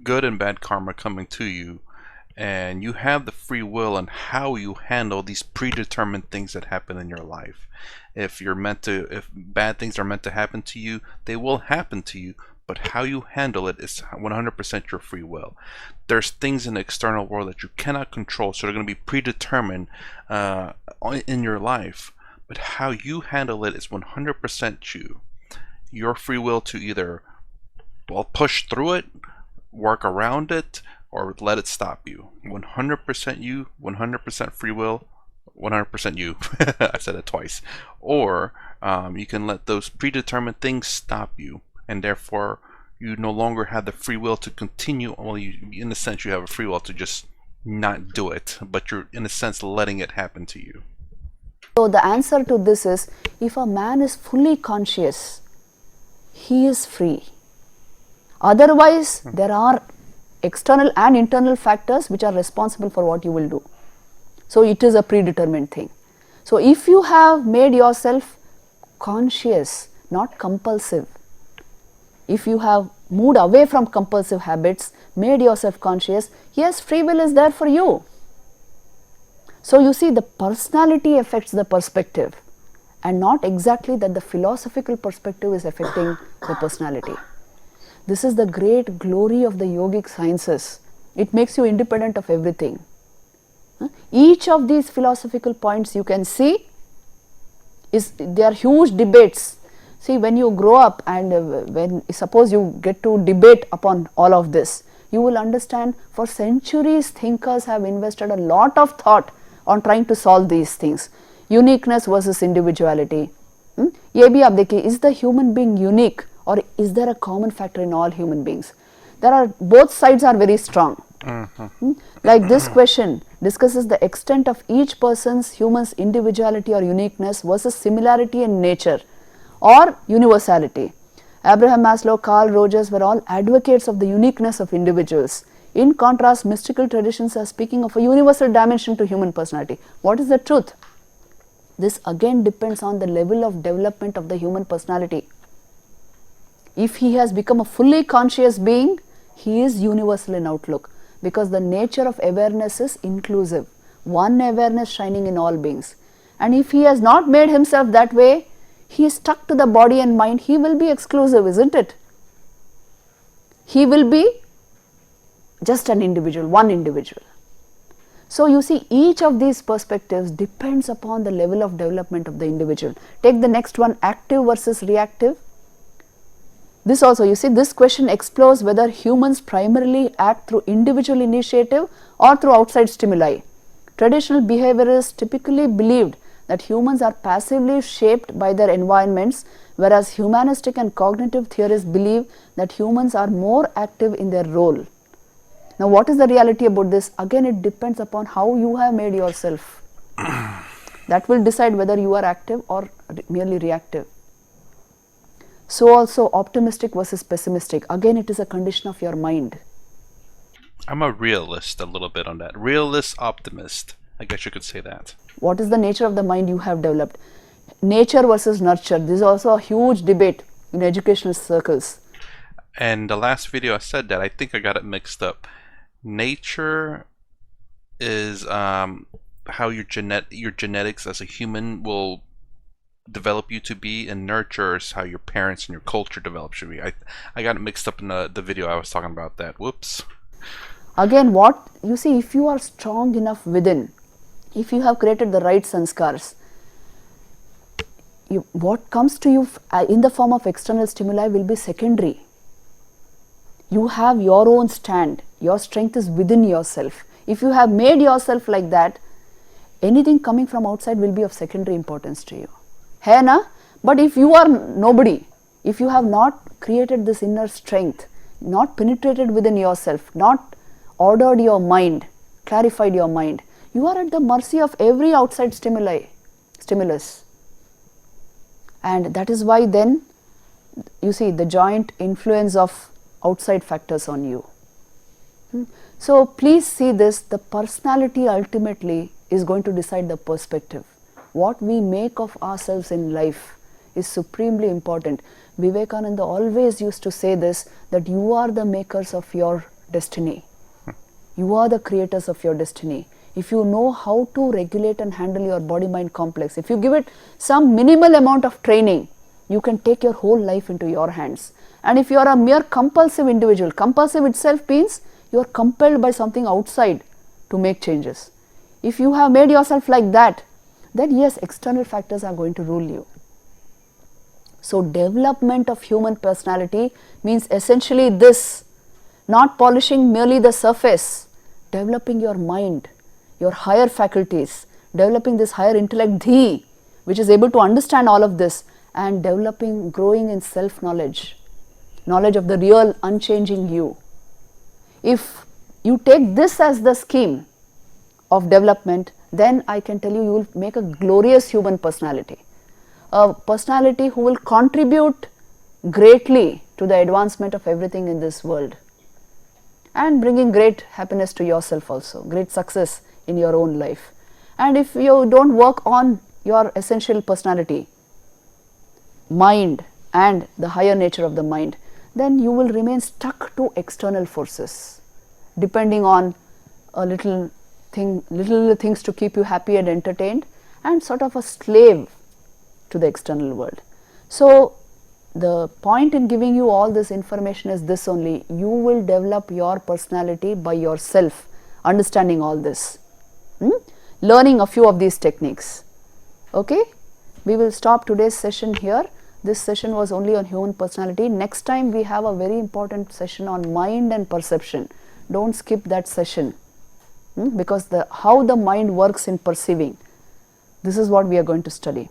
good and bad karma coming to you, and you have the free will and how you handle these predetermined things that happen in your life. If bad things are meant to happen to you, they will happen to you, but how you handle it is 100% your free will. There's things in the external world that you cannot control, so they're going to be predetermined in your life, but how you handle it is 100% you. Your free will to either push through it, work around it, or let it stop you. 100% you, 100% free will, 100% you. I said it twice. Or you can let those predetermined things stop you, and therefore you no longer have the free will to continue. Well, in a sense, you have a free will to just not do it, but you're in a sense letting it happen to you. So the answer to this is, if a man is fully conscious, he is free. Otherwise, there are external and internal factors which are responsible for what you will do. So it is a predetermined thing. So if you have made yourself conscious, not compulsive, if you have moved away from compulsive habits, made yourself conscious, yes, free will is there for you. So you see, the personality affects the perspective, and not exactly that the philosophical perspective is affecting the personality. This is the great glory of the yogic sciences. It makes you independent of everything. Each of these philosophical points you can see, they are huge debates. See, when you grow up and when suppose you get to debate upon all of this, you will understand for centuries thinkers have invested a lot of thought on trying to solve these things. Uniqueness versus individuality. ये भी आप देखिए, is the human being unique or is there a common factor in all human beings? Both sides are very strong. Like this question discusses the extent of each human's individuality or uniqueness versus similarity in nature or universality. Abraham Maslow, Carl Rogers were all advocates of the uniqueness of individuals. In contrast, mystical traditions are speaking of a universal dimension to human personality. What is the truth? This again depends on the level of development of the human personality. If he has become a fully conscious being, he is universal in outlook, because the nature of awareness is inclusive, one awareness shining in all beings. And if he has not made himself that way, he is stuck to the body and mind, he will be exclusive, isn't it? He will be just an individual, one individual. So you see, each of these perspectives depends upon the level of development of the individual. Take the next one, active versus reactive. This also, you see, this question explores whether humans primarily act through individual initiative or through outside stimuli. Traditional behaviorists typically believed that humans are passively shaped by their environments, whereas humanistic and cognitive theorists believe that humans are more active in their role. Now, what is the reality about this? Again, it depends upon how you have made yourself. That will decide whether you are active or merely reactive. So also optimistic versus pessimistic. Again, it is a condition of your mind. I'm a realist a little bit on that. Realist, optimist. I guess you could say that. What is the nature of the mind you have developed? Nature versus nurture. This is also a huge debate in educational circles. And the last video I said that, I think I got it mixed up. Nature is how your genetics as a human will develop you to be, and nurture is how your parents and your culture develops you to be. I got it mixed up in the video I was talking about that. Whoops. Again, what you see, if you are strong enough within, if you have created the right sanskars, what comes to you in the form of external stimuli will be secondary. You have your own stand. Your strength is within yourself. If you have made yourself like that, anything coming from outside will be of secondary importance to you. Hai na? But if you are nobody, if you have not created this inner strength, not penetrated within yourself, not ordered your mind, clarified your mind, you are at the mercy of every outside stimulus. And that is why then, you see, the joint influence of outside factors on you. So please see this, the personality ultimately is going to decide the perspective. What we make of ourselves in life is supremely important. Vivekananda always used to say this, that you are the makers of your destiny. You are the creators of your destiny. If you know how to regulate and handle your body-mind complex, if you give it some minimal amount of training, you can take your whole life into your hands. And if you are a mere compulsive individual, compulsive itself means you are compelled by something outside to make changes. If you have made yourself like that, then yes, external factors are going to rule you. So development of human personality means essentially this, not polishing merely the surface, developing your mind, your higher faculties, developing this higher intellect dhi, which is able to understand all of this, and developing, growing in self-knowledge, knowledge of the real unchanging you. If you take this as the scheme of development, then I can tell you, you will make a glorious human personality. A personality who will contribute greatly to the advancement of everything in this world, and bringing great happiness to yourself also, great success in your own life. And if you don't work on your essential personality, mind and the higher nature of the mind, then you will remain stuck to external forces, depending on a little things to keep you happy and entertained, and sort of a slave to the external world. So the point in giving you all this information is this only: you will develop your personality by yourself, understanding all this, learning a few of these techniques. Okay, we will stop today's session here. This session was only on human personality. Next time we have a very important session on mind and perception. Don't skip that session, because how the mind works in perceiving, this is what we are going to study.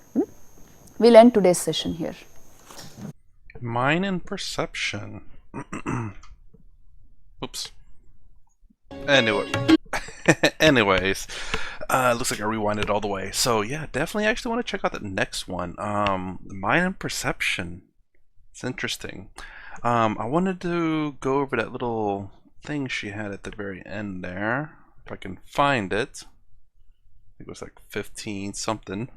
We'll end today's session here. Mind and perception. Oops. Anyways, looks like I rewinded all the way. So yeah, definitely actually want to check out the next one. Mind and perception. It's interesting. I wanted to go over that little thing she had at the very end there. If I can find it. I think it was like 15 something.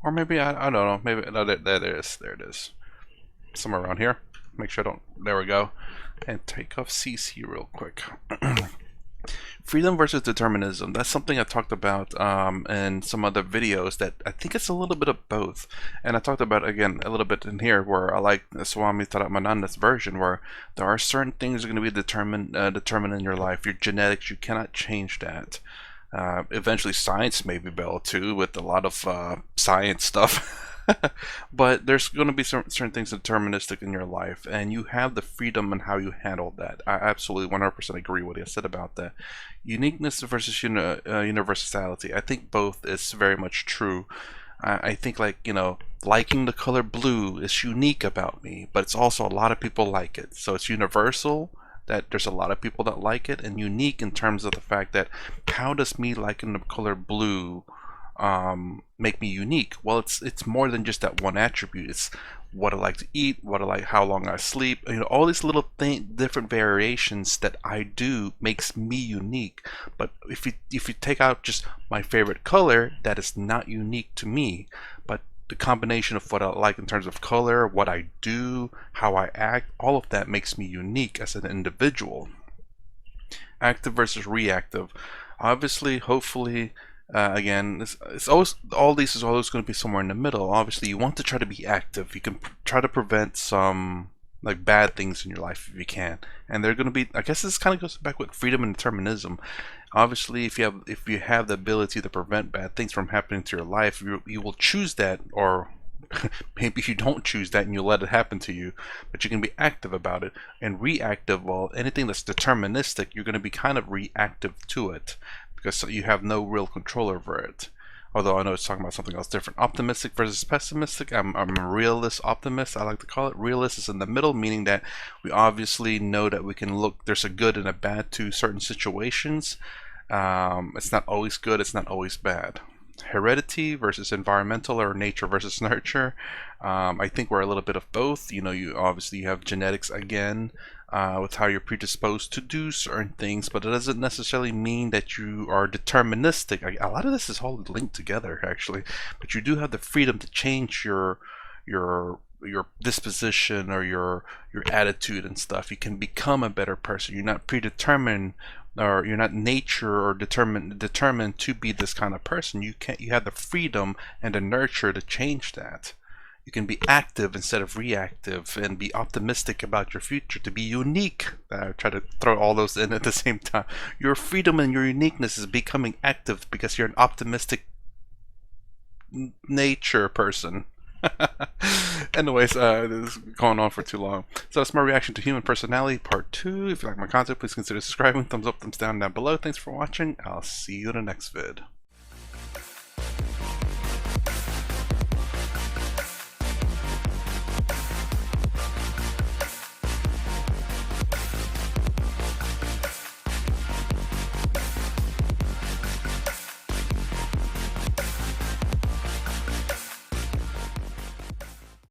Or maybe, I don't know, maybe, no, there it is. Somewhere around here. Make sure I don't, there we go. And take off CC real quick. Freedom versus determinism. That's something I talked about in some other videos, that I think it's a little bit of both. And I talked about, again, a little bit in here, where I like Swami Taramananda's version, where there are certain things that are going to be determined in your life. Your genetics, you cannot change that. Eventually, science may be better too, with a lot of science stuff. But there's going to be certain things deterministic in your life, and you have the freedom in how you handle that. I absolutely 100% agree with what he said about that. Uniqueness versus universality. I think both is very much true. I think, like, liking the color blue is unique about me, but it's also a lot of people like it. So it's universal that there's a lot of people that like it, and unique in terms of the fact that how does me liking the color blue make me unique? Well, it's more than just that one attribute. It's what I like to eat, what I like, how long I sleep. All these little different variations that I do makes me unique. But if you take out just my favorite color, that is not unique to me. But the combination of what I like in terms of color, what I do, how I act, all of that makes me unique as an individual. Active versus reactive. Obviously, hopefully, again, it's always, all these is always going to be somewhere in the middle. Obviously, you want to try to be active. You can try to prevent some like bad things in your life if you can, and they're going to be. I guess this kind of goes back with freedom and determinism. Obviously, if you have the ability to prevent bad things from happening to your life, you will choose that, or maybe you don't choose that and you let it happen to you, but you can be active about it. And reactive, well, anything that's deterministic, you're going to be kind of reactive to it because you have no real control over it. Although I know it's talking about something else different. Optimistic versus pessimistic. I'm a realist optimist, I like to call it. Realist is in the middle, meaning that we obviously know that we can look, there's a good and a bad to certain situations. It's not always good, it's not always bad. Heredity versus environmental, or nature versus nurture. I think we're a little bit of both. You obviously have genetics again, with how you're predisposed to do certain things, but it doesn't necessarily mean that you are deterministic. A lot of this is all linked together, actually, but you do have the freedom to change your disposition or your attitude and stuff. You can become a better person. You're not predetermined, or you're not nature or determined to be this kind of person. You have the freedom and the nurture to change that. You can be active instead of reactive, and be optimistic about your future, to be unique. I try to throw all those in at the same time. Your freedom and your uniqueness is becoming active because you're an optimistic nature person. Anyways, this is going on for too long. So that's my reaction to Human Personality Part 2. If you like my content, please consider subscribing. Thumbs up, thumbs down below. Thanks for watching. I'll see you in the next vid.